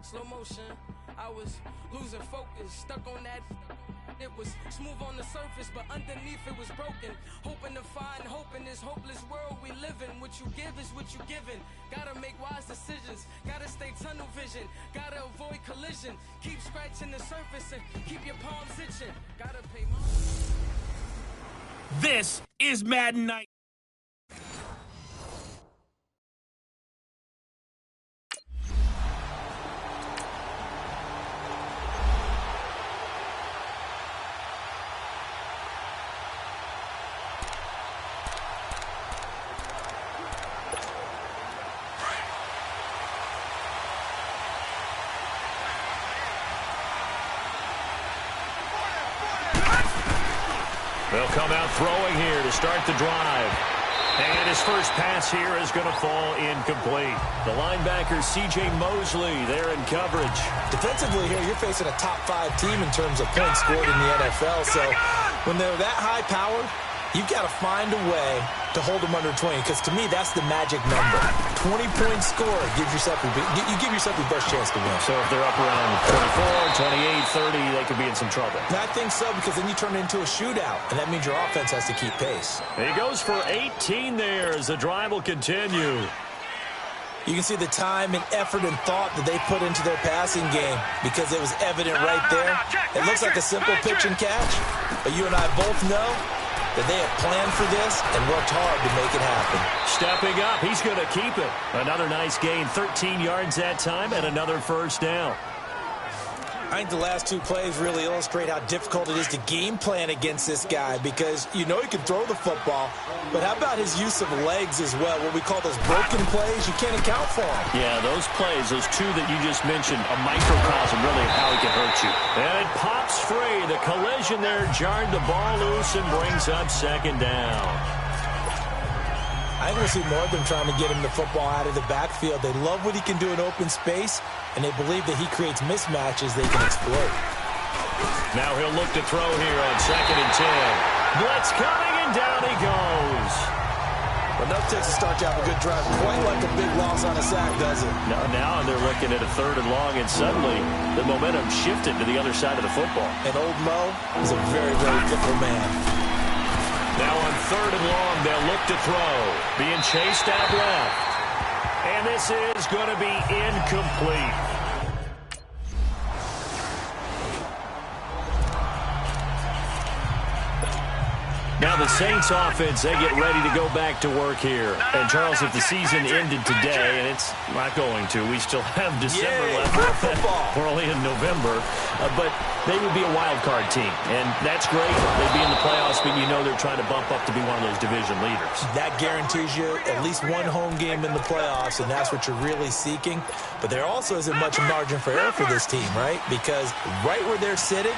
Slow motion, I was losing focus, stuck on that. It was smooth on the surface, but underneath it was broken. Hoping to find hope in this hopeless world we live in. What you give is what you given. Gotta make wise decisions. Gotta stay tunnel vision. Gotta avoid collision. Keep scratching the surface and keep your palms itching. Gotta pay my... This is Madden Night. They'll come out throwing here to start the drive. And his first pass here is going to fall incomplete. The linebacker, C.J. Mosley, there in coverage. Defensively here, you're facing a top-5 team in terms of points scored in the NFL. So when they're that high-powered, you've got to find a way to hold them under 20, because to me, that's the magic number. 20-point score gives yourself you give yourself the best chance to win. So if they're up around 24, 28, 30, they could be in some trouble. I think so, because then you turn it into a shootout, and that means your offense has to keep pace. He goes for 18 there as the drive will continue. You can see the time and effort and thought that they put into their passing game, because it was evident right there. It looks like a simple pitch and catch, but you and I both know that they have planned for this and worked hard to make it happen. Stepping up, he's going to keep it. Another nice gain, 13 yards that time, and another first down. I think the last two plays really illustrate how difficult it is to game plan against this guy, because you know he can throw the football, but how about his use of legs as well? What we call those broken plays, you can't account for them. Yeah, those plays, those two that you just mentioned, a microcosm really of how he can hurt you. And it pops free. The collision there jarred the ball loose and brings up second down. I think we'll see more of them trying to get him the football out of the backfield. They love what he can do in open space, and they believe that he creates mismatches they can exploit. Now he'll look to throw here on 2nd and 10. Blitz coming, and down he goes. Enough takes to start you off a good drive. Quite like a big loss on a sack, does it? Now they're looking at a 3rd and long, and suddenly the momentum shifted to the other side of the football. And old Mo is a very, very fickle man. Now on 3rd and long, they'll look to throw. Being chased out left. And this is going to be incomplete. Now the Saints offense, they get ready to go back to work here. And Charles, if the season ended today, and it's not going to, we still have December left. We're only in November. But they would be a wild card team. And that's great. They'd be in the playoffs, but you know they're trying to bump up to be one of those division leaders. That guarantees you at least one home game in the playoffs, and that's what you're really seeking. But there also isn't much margin for error for this team, right? Because right where they're sitting,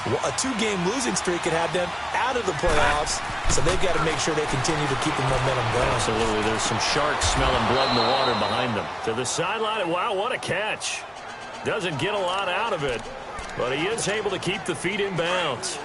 a 2-game losing streak could have them out of the playoffs, so they've got to make sure they continue to keep the momentum going. Absolutely. There's some sharks smelling blood in the water behind them. To the sideline, wow, what a catch. Doesn't get a lot out of it, but he is able to keep the feet in bounds.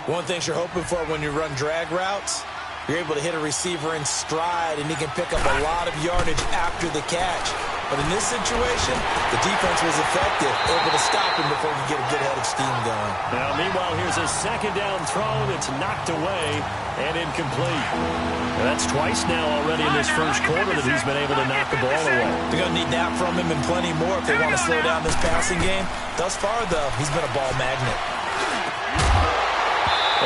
One thing you're hoping for when you run drag routes, you're able to hit a receiver in stride, and he can pick up a lot of yardage after the catch. But in this situation, the defense was effective, able to stop him before he could get a good head of steam going. Now, meanwhile, here's a 2nd down throw that's knocked away and incomplete. That's twice now already in this first quarter that he's been able to knock the ball away. They're going to need that from him and plenty more if they want to slow down this passing game. Thus far, though, he's been a ball magnet.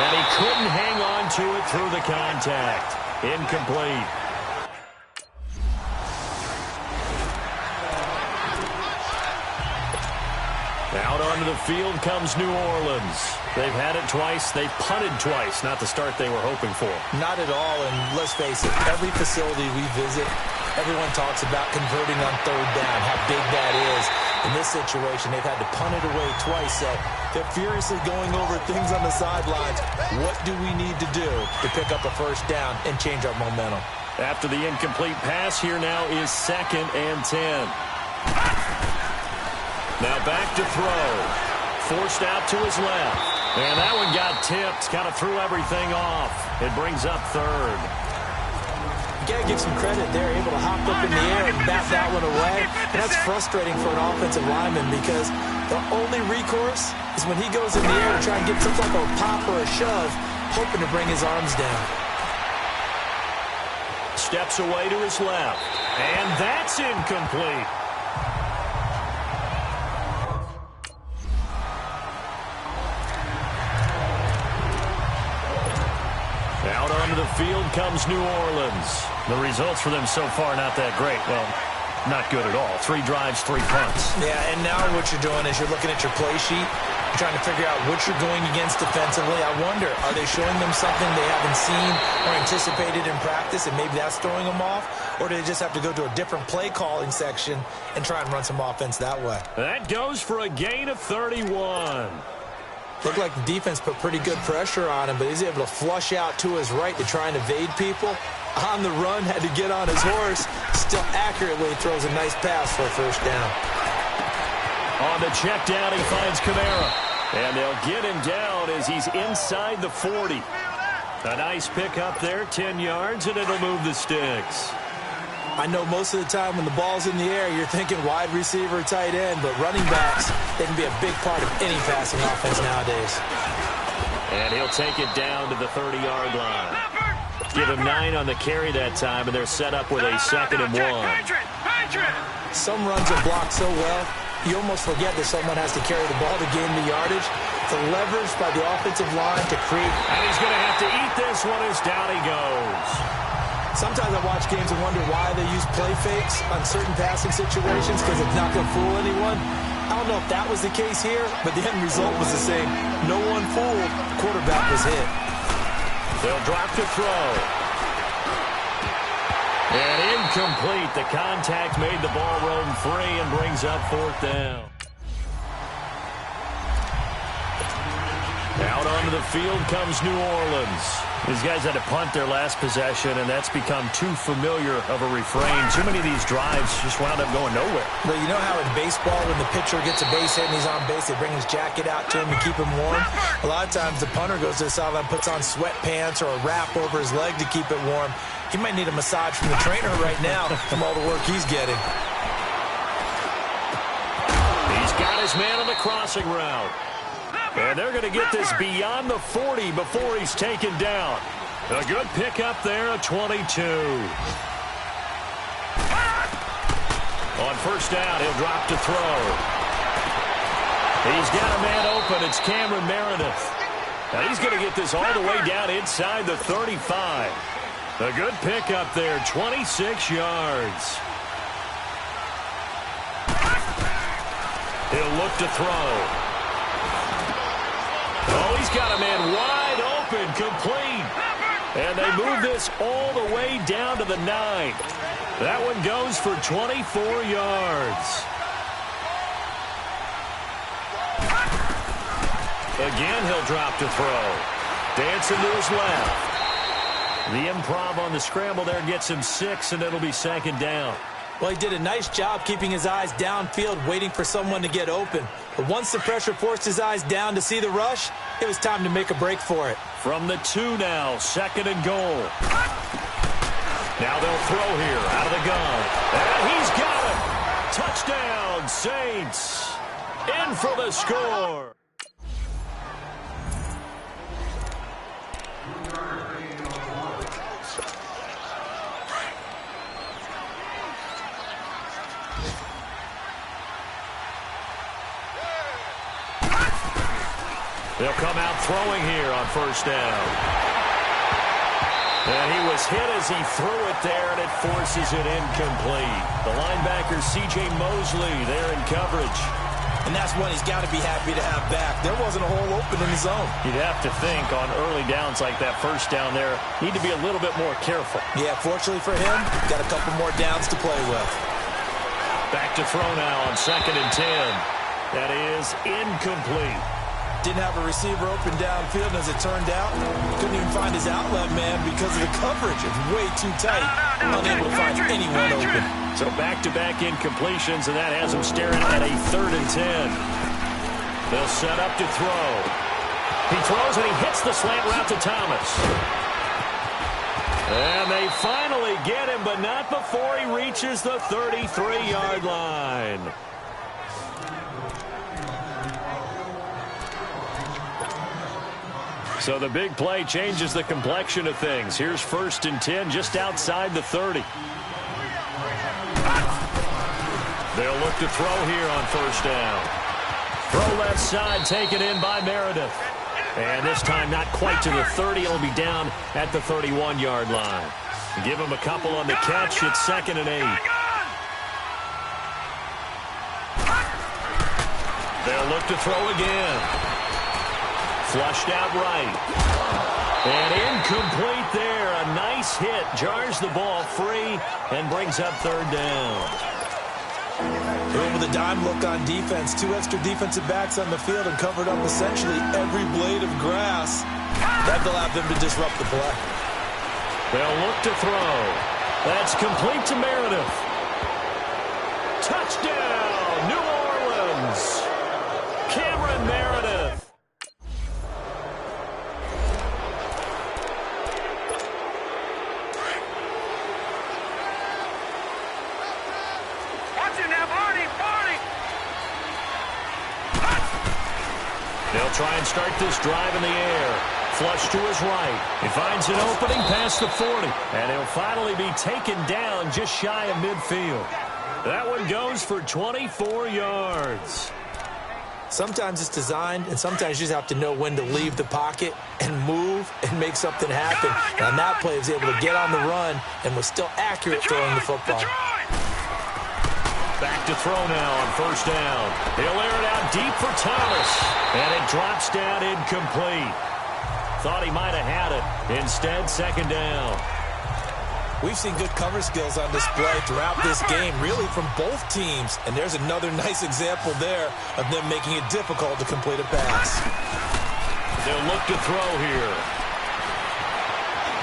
And he couldn't hang on to it through the contact. Incomplete. Out onto the field comes New Orleans. They've had it twice. They've punted twice. Not the start they were hoping for. Not at all, and let's face it, every facility we visit, everyone talks about converting on 3rd down, how big that is. In this situation, they've had to punt it away twice, so they're furiously going over things on the sidelines. What do we need to do to pick up a 1st down and change our momentum? After the incomplete pass, here now is 2nd and 10. Now back to throw. Forced out to his left. And that one got tipped. Kind of threw everything off. It brings up 3rd. You got to give some credit. They're able to hop up in the air and bat that one away. And that's frustrating for an offensive lineman because the only recourse is when he goes in the air to try and get some type of a pop or a shove, hoping to bring his arms down. Steps away to his left. And that's incomplete. Out onto the field comes New Orleans. The results for them so far not that great. Well, not good at all. 3 drives, 3 punts. Yeah, and now what you're doing is you're looking at your play sheet. You're trying to figure out what you're going against defensively. I wonder, are they showing them something they haven't seen or anticipated in practice, and maybe that's throwing them off? Or do they just have to go to a different play calling section and try and run some offense that way? That goes for a gain of 31. Looked like the defense put pretty good pressure on him, but he's able to flush out to his right to try and evade people. On the run, had to get on his horse. Still accurately throws a nice pass for a first down. On the check down, he finds Kamara. And they'll get him down as he's inside the 40. A nice pick up there, 10 yards, and it'll move the sticks. I know most of the time when the ball's in the air, you're thinking wide receiver, tight end, but running backs, they can be a big part of any passing offense nowadays. And he'll take it down to the 30-yard line. Give him 9 on the carry that time, and they're set up with a 2nd and 1. Some runs are blocked so well, you almost forget that someone has to carry the ball to gain the yardage. The leverage by the offensive line to create. And he's going to have to eat this one as down he goes. Sometimes I watch games and wonder why they use play fakes on certain passing situations because it's not going to fool anyone. I don't know if that was the case here, but the end result was the same. No one fooled. The quarterback was hit. They'll drop to throw. And incomplete. The contact made the ball roam free and brings up 4th down. Out onto the field comes New Orleans. These guys had to punt their last possession, and that's become too familiar of a refrain. Too many of these drives just wound up going nowhere. But you know how in baseball, when the pitcher gets a base hit and he's on base, they bring his jacket out to him to keep him warm? A lot of times the punter goes to the sideline, puts on sweatpants or a wrap over his leg to keep it warm. He might need a massage from the trainer right now from all the work he's getting. He's got his man on the crossing route. And they're going to get this beyond the 40 before he's taken down. A good pick up there, a 22. On 1st down, he'll drop to throw. He's got a man open. It's Cameron Meredith. Now he's going to get this all the way down inside the 35. A good pick up there, 26 yards. He'll look to throw. Oh, he's got a man wide open, complete. And they move this all the way down to the 9. That one goes for 24 yards. Again, he'll drop to throw. Dancing to his left. The improv on the scramble there gets him 6, and it'll be 2nd down. Well, he did a nice job keeping his eyes downfield, waiting for someone to get open. But once the pressure forced his eyes down to see the rush, it was time to make a break for it. From the 2 now, 2nd and goal. Now they'll throw here out of the gun. And he's got it. Touchdown, Saints. In for the score. They'll come out throwing here on 1st down. And he was hit as he threw it there, and it forces it incomplete. The linebacker, C.J. Mosley, there in coverage. And that's one he's got to be happy to have back. There wasn't a hole open in the zone. You'd have to think on early downs like that 1st down there, need to be a little bit more careful. Yeah, fortunately for him, got a couple more downs to play with. Back to throw now on 2nd and 10. That is incomplete. Didn't have a receiver open downfield, and as it turned out, couldn't even find his outlet man because of the coverage. It's way too tight, unable to find anyone open. So back-to-back incompletions, and that has him staring at a 3rd and 10. They'll set up to throw. He throws, and he hits the slant route to Thomas. And they finally get him, but not before he reaches the 33-yard line. So the big play changes the complexion of things. Here's 1st and 10 just outside the 30. They'll look to throw here on 1st down. Throw left side, taken in by Meredith. And this time not quite to the 30. It'll be down at the 31-yard line. Give him a couple on the catch. It's 2nd and 8. They'll look to throw again. Flushed out right. And incomplete there. A nice hit. Jars the ball free and brings up 3rd down. With a dime look on defense, 2 extra defensive backs on the field and covered up essentially every blade of grass. That allowed them to disrupt the play. They'll look to throw. That's complete to Meredith. Touchdown, New Orleans. Cameron Meredith. They'll try and start this drive in the air. Flush to his right. He finds an opening past the 40. And he'll finally be taken down just shy of midfield. That one goes for 24 yards. Sometimes it's designed, and sometimes you just have to know when to leave the pocket and move and make something happen. And on that play, he was able to get on the run and was still accurate throwing the football. Back to throw now on 1st down. He'll air it out deep for Thomas. And it drops down incomplete. Thought he might have had it. Instead, 2nd down. We've seen good cover skills on display throughout this game, really from both teams. And there's another nice example there of them making it difficult to complete a pass. They'll look to throw here.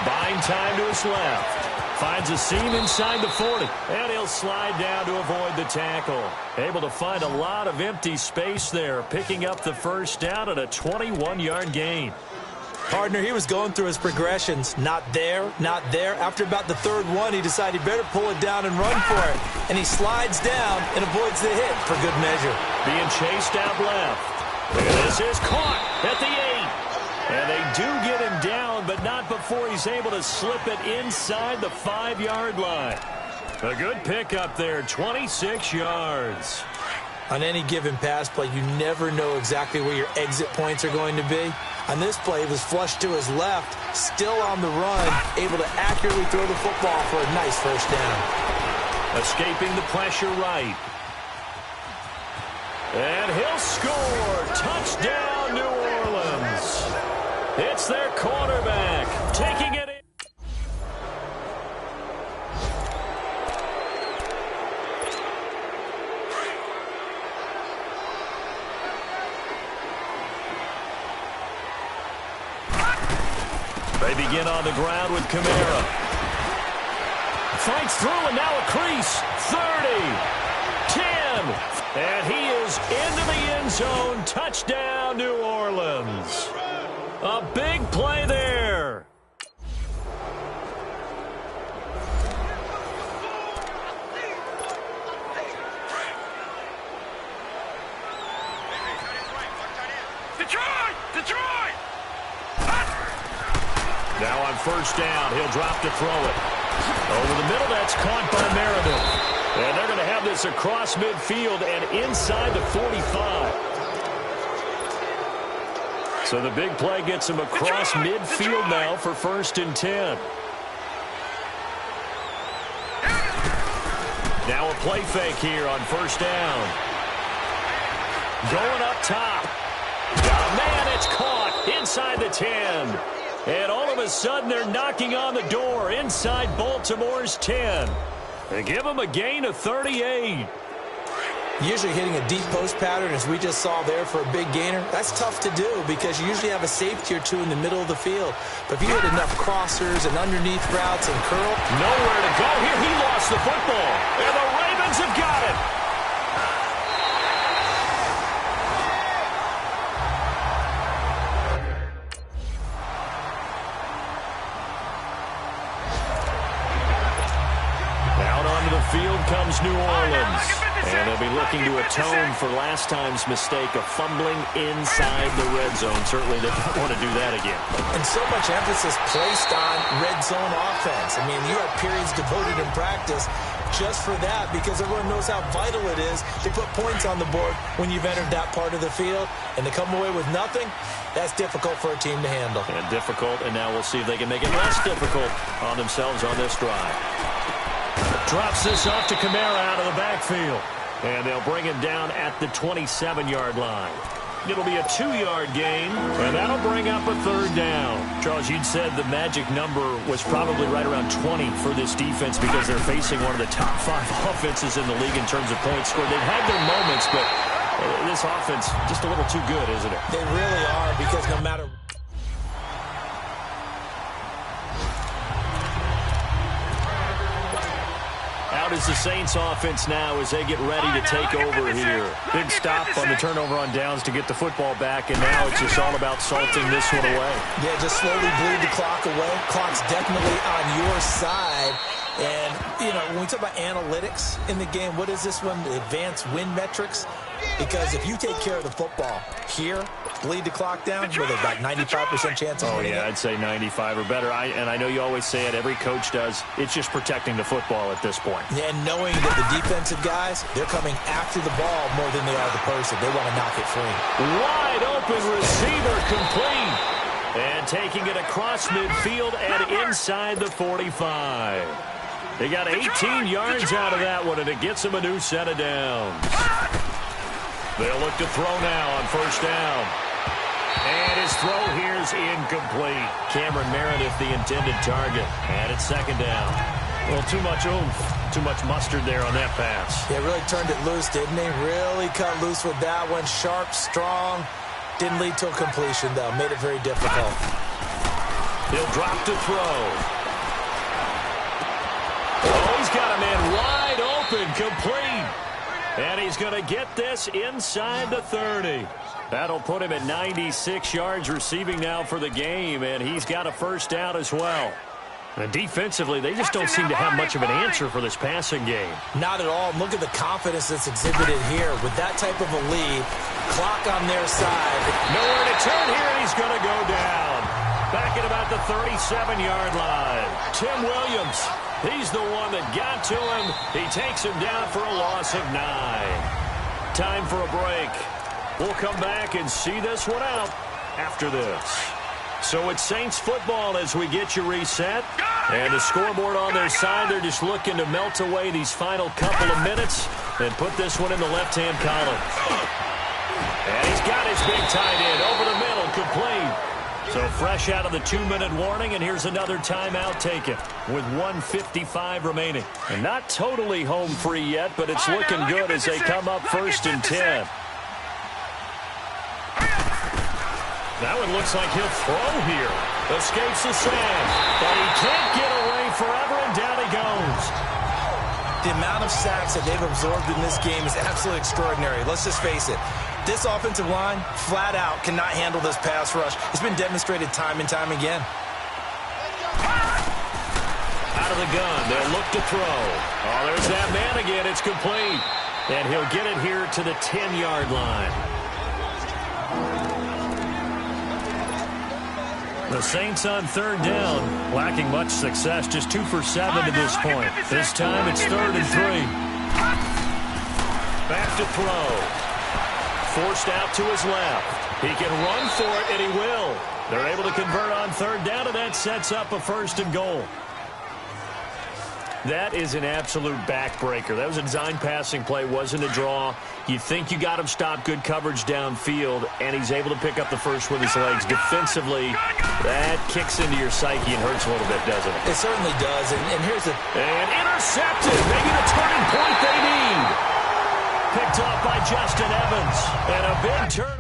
Buying time to his left. Finds a seam inside the 40. And he'll slide down to avoid the tackle. Able to find a lot of empty space there, picking up the 1st down at a 21-yard gain. Partner, he was going through his progressions. Not there, not there. After about the 3rd one, he decided he better pull it down and run for it. And he slides down and avoids the hit for good measure. Being chased out left. And this is caught at the 8. And they do get him down, but not before he's able to slip it inside the 5-yard line. A good pickup there, 26 yards. On any given pass play, you never know exactly where your exit points are going to be. On this play, he was flushed to his left, still on the run, able to accurately throw the football for a nice 1st down. Escaping the pressure right. And he'll score. Touchdown, New Orleans. It's their quarterback taking it in. They begin on the ground with Kamara. Fights through and now a crease. 30, 10, and he is into the end zone. Touchdown, New Orleans. A big play there. Detroit! Now on 1st down, he'll drop to throw it. Over the middle, that's caught by Meredith. And they're going to have this across midfield and inside the 45. So the big play gets him across midfield now for 1st and 10. Now a play fake here on 1st down. Going up top. Oh, man, it's caught inside the 10. And all of a sudden, they're knocking on the door inside Baltimore's 10. They give them a gain of 38. Usually hitting a deep post pattern, as we just saw there for a big gainer, that's tough to do because you usually have a safety or two in the middle of the field. But if you hit enough crossers and underneath routes and curl. Nowhere to go here. He lost the football. And the Ravens have got it. for last time's mistake of fumbling inside the red zone. Certainly they don't want to do that again. And so much emphasis placed on red zone offense. I mean, you have periods devoted in practice just for that, because everyone knows how vital it is to put points on the board when you've entered that part of the field. And to come away with nothing, that's difficult for a team to handle. And difficult, and now we'll see if they can make it less difficult on themselves on this drive. Drops this off to Kamara out of the backfield. And they'll bring him down at the 27-yard line. It'll be a 2-yard gain, and that'll bring up a third down. Charles, you'd said the magic number was probably right around 20 for this defense because they're facing one of the top 5 offenses in the league in terms of points scored. They've had their moments, but this offense just a little too good, isn't it? They really are, because no matter... Out is the Saints offense now as they get ready to take over here. Big stop on the turnover on downs to get the football back, and now it's just all about salting this one away. Yeah, just slowly bleed the clock away. Clock's definitely on your side. And, you know, when we talk about analytics in the game, what is this one? Advanced win metrics? Because if you take care of the football here, bleed the clock down, with about 95% chance of winning it. I'd say 95 or better. And I know you always say it, every coach does. It's just protecting the football at this point. Yeah, and knowing that the defensive guys, they're coming after the ball more than they are the person. They want to knock it free. Wide open receiver complete. And taking it across midfield and inside the 45. They got 18 yards out of that one, and it gets them a new set of downs. They'll look to throw now on first down. And his throw here is incomplete. Cameron Meredith, the intended target. And it's second down. Well, too much oomph, too much mustard there on that pass. They really turned it loose, didn't they? Really cut loose with that one. Sharp, strong. Didn't lead to a completion, though. Made it very difficult. He'll drop to throw. Oh, he's got a man wide open, complete. And he's going to get this inside the 30. That'll put him at 96 yards receiving now for the game, and he's got a first down as well. And defensively, they just don't seem to have much of an answer for this passing game. Not at all. Look at the confidence that's exhibited here. With that type of a lead, clock on their side. Nowhere to turn here, and he's going to go down. Back at about the 37-yard line. Tim Williams, he's the one that got to him. He takes him down for a loss of 9. Time for a break. We'll come back and see this one out after this. So it's Saints football as we get you reset. And the scoreboard on their side, they're just looking to melt away these final couple of minutes and put this one in the left-hand column. And he's got his big tight end over the middle, complete. So fresh out of the 2-minute warning, and here's another timeout taken with 1:55 remaining. And not totally home free yet, but it's looking good as they come up 1st and 10. That one looks like he'll throw here. Escapes the sand, but he can't get away forever, and down he goes. The amount of sacks that they've absorbed in this game is absolutely extraordinary. Let's just face it. This offensive line, flat out, cannot handle this pass rush. It's been demonstrated time and time again. Out of the gun, they'll look to throw. Oh, there's that man again. It's complete. And he'll get it here to the 10-yard line. The Saints on third down, lacking much success, just 2 for 7 to this point. This time it's 3rd and 3. Back to throw. Forced out to his left. He can run for it, and he will. They're able to convert on third down, and that sets up a 1st and goal. That is an absolute backbreaker. That was a design passing play, wasn't a draw. You think you got him stopped, good coverage downfield, and he's able to pick up the first with his legs. Defensively, that kicks into your psyche and hurts a little bit, doesn't it? It certainly does, and here's the... And intercepted, maybe the turning point they need. Picked off by Justin Evans, and a big turn.